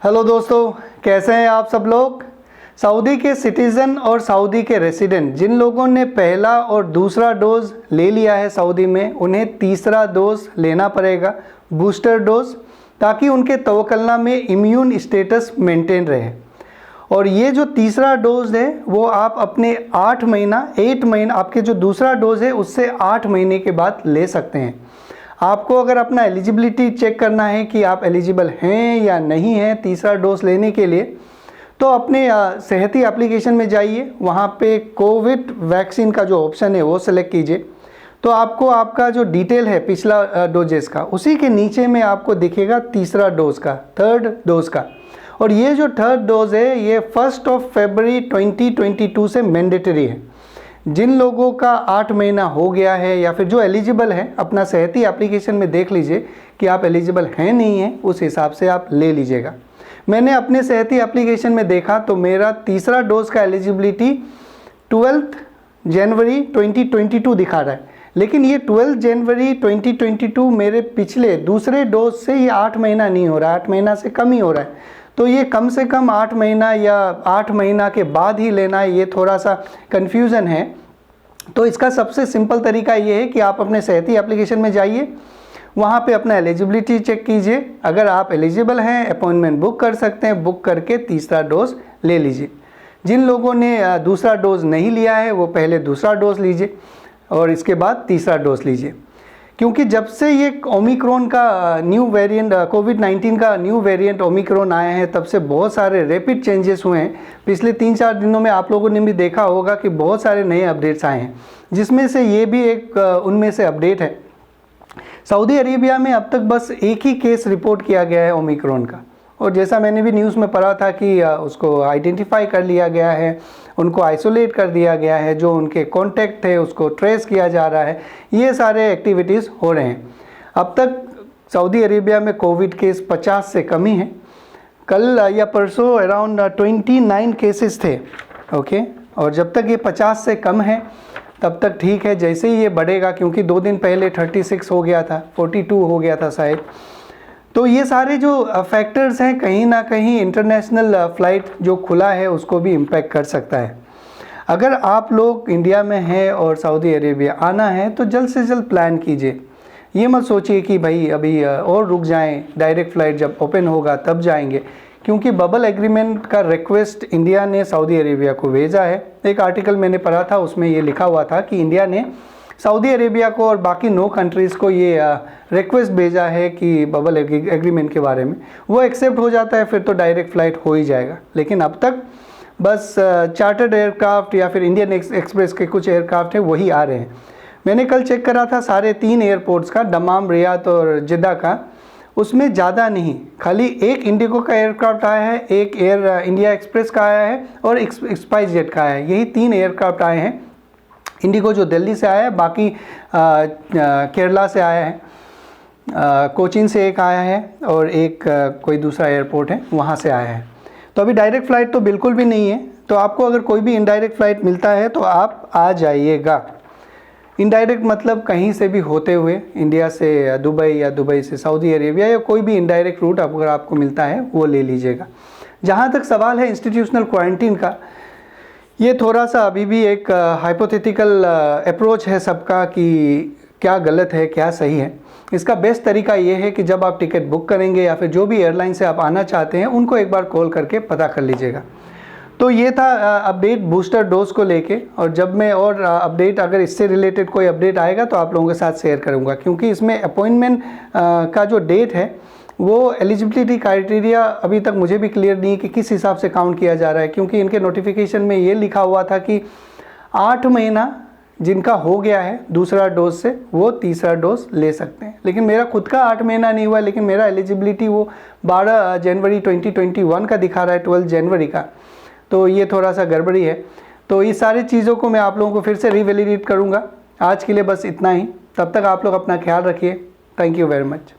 Hello दोस्तों, कैसे हैं आप सब लोग। सऊदी के सिटीज़न और सऊदी के रेसिडेंट जिन लोगों ने पहला और दूसरा डोज ले लिया है सऊदी में, उन्हें तीसरा डोज लेना पड़ेगा, बूस्टर डोज, ताकि उनके तवक्कुलनामे में इम्यून स्टेटस मेंटेन रहे। और ये जो तीसरा डोज है वो आप अपने 8 महीना आपके जो दूसरा डोज है उससे 8 महीने के बाद ले सकते हैं। आपको अगर अपना एलिजिबिलिटी चेक करना है कि आप एलिजिबल हैं या नहीं हैं तीसरा डोज लेने के लिए, तो अपने सेहती एप्लीकेशन में जाइए, वहाँ पे कोविड वैक्सीन का जो ऑप्शन है वो सेलेक्ट कीजिए। तो आपको आपका जो डिटेल है पिछला डोजेस का, उसी के नीचे में आपको दिखेगा तीसरा डोज का, थर्ड डोज का। और ये जो थर्ड डोज है ये 1 फरवरी 2022 से मैंडेटरी है। जिन लोगों का 8 महीना हो गया है या फिर जो एलिजिबल है, अपना सेहती एप्लीकेशन में देख लीजिए कि आप एलिजिबल हैं नहीं हैं, उस हिसाब से आप ले लीजिएगा। मैंने अपने सेहती एप्लीकेशन में देखा तो मेरा तीसरा डोज का एलिजिबिलिटी 12 जनवरी 2022 दिखा रहा है, लेकिन ये 12 जनवरी 2022 मेरे पिछले दूसरे डोज से ये 8 महीना नहीं हो रहा, 8 महीना से कम ही हो रहा है। तो ये कम से कम 8 महीना या 8 महीना के बाद ही लेना है, ये थोड़ा सा कन्फ्यूज़न है। तो इसका सबसे सिंपल तरीका ये है कि आप अपने सेहती एप्लीकेशन में जाइए, वहाँ पे अपना एलिजिबिलिटी चेक कीजिए। अगर आप एलिजिबल हैं, अपॉइंटमेंट बुक कर सकते हैं, बुक करके तीसरा डोज ले लीजिए। जिन लोगों ने दूसरा डोज नहीं लिया है वो पहले दूसरा डोज लीजिए और इसके बाद तीसरा डोज लीजिए। क्योंकि जब से ये ओमिक्रॉन का न्यू वेरिएंट, कोविड-19 का न्यू वेरिएंट ओमिक्रॉन आया है, तब से बहुत सारे रैपिड चेंजेस हुए हैं। पिछले 3-4 दिनों में आप लोगों ने भी देखा होगा कि बहुत सारे नए अपडेट्स आए हैं, जिसमें से ये भी एक उनमें से अपडेट है। सऊदी अरेबिया में अब तक बस एक ही केस रिपोर्ट किया गया है ओमिक्रॉन का, और जैसा मैंने भी न्यूज़ में पढ़ा था कि उसको आइडेंटिफाई कर लिया गया है, उनको आइसोलेट कर दिया गया है, जो उनके कॉन्टैक्ट थे उसको ट्रेस किया जा रहा है। ये सारे एक्टिविटीज़ हो रहे हैं। अब तक सऊदी अरेबिया में कोविड केस 50 से कम ही हैं। कल या परसों अराउंड 29 केसेस थे, ओके। और जब तक ये 50 से कम है तब तक ठीक है। जैसे ही ये बढ़ेगा, क्योंकि 2 दिन पहले 36 हो गया था, 42 हो गया था शायद, तो ये सारे जो फैक्टर्स हैं कहीं ना कहीं इंटरनेशनल फ़्लाइट जो खुला है उसको भी इम्पैक्ट कर सकता है। अगर आप लोग इंडिया में हैं और सऊदी अरेबिया आना है तो जल्द से जल्द प्लान कीजिए। ये मत सोचिए कि भाई अभी और रुक जाएं, डायरेक्ट फ़्लाइट जब ओपन होगा तब जाएंगे, क्योंकि बबल एग्रीमेंट का रिक्वेस्ट इंडिया ने सऊदी अरेबिया को भेजा है। एक आर्टिकल मैंने पढ़ा था, उसमें ये लिखा हुआ था कि इंडिया ने सऊदी अरेबिया को और बाकी 9 कंट्रीज़ को ये रिक्वेस्ट भेजा है कि बबल एग्रीमेंट के बारे में। वो एक्सेप्ट हो जाता है फिर तो डायरेक्ट फ़्लाइट हो ही जाएगा। लेकिन अब तक बस चार्टर्ड एयरक्राफ्ट या फिर इंडियन एक्सप्रेस के कुछ एयरक्राफ्ट हैं वही आ रहे हैं। मैंने कल चेक करा था सारे 3 एयरपोर्ट्स का, दमाम, रियाद और जिद्दा का, उसमें ज़्यादा नहीं, खाली एक इंडिगो का एयरक्राफ्ट आया है, एक एयर इंडिया एक्सप्रेस का आया है और स्पाइस जेट का आया है। यही 3 एयरक्राफ्ट आए हैं। इंडिगो जो दिल्ली से आया है, बाकी केरला से आया है, कोचीन से एक आया है और एक कोई दूसरा एयरपोर्ट है वहाँ से आया है। तो अभी डायरेक्ट फ़्लाइट तो बिल्कुल भी नहीं है। तो आपको अगर कोई भी इनडायरेक्ट फ़्लाइट मिलता है तो आप आ जाइएगा। इनडायरेक्ट मतलब कहीं से भी होते हुए, इंडिया से दुबई या दुबई से सऊदी अरेबिया या कोई भी इनडायरेक्ट रूट अगर आपको मिलता है वो ले लीजिएगा। जहाँ तक सवाल है इंस्टीट्यूशनल क्वारंटीन का, ये थोड़ा सा अभी भी एक हाइपोथेटिकल अप्रोच है सबका कि क्या गलत है क्या सही है। इसका बेस्ट तरीका ये है कि जब आप टिकट बुक करेंगे या फिर जो भी एयरलाइन से आप आना चाहते हैं उनको एक बार कॉल करके पता कर लीजिएगा। तो ये था अपडेट बूस्टर डोज को लेके, और जब मैं और अपडेट, अगर इससे रिलेटेड कोई अपडेट आएगा तो आप लोगों के साथ शेयर करूँगा। क्योंकि इसमें अपॉइंटमेंट का जो डेट है वो एलिजिबिलिटी क्राइटेरिया अभी तक मुझे भी क्लियर नहीं है कि किस हिसाब से काउंट किया जा रहा है। क्योंकि इनके नोटिफिकेशन में ये लिखा हुआ था कि 8 महीना जिनका हो गया है दूसरा डोज से वो तीसरा डोज ले सकते हैं। लेकिन मेरा खुद का 8 महीना नहीं हुआ, लेकिन मेरा एलिजिबिलिटी वो 12 जनवरी 2021 का दिखा रहा है, 12 जनवरी का। तो ये थोड़ा सा गड़बड़ी है। तो इस सारी चीज़ों को मैं आप लोगों को फिर से रिवैलिडेट करूँगा। आज के लिए बस इतना ही। तब तक आप लोग अपना ख्याल रखिए। Thank you very much.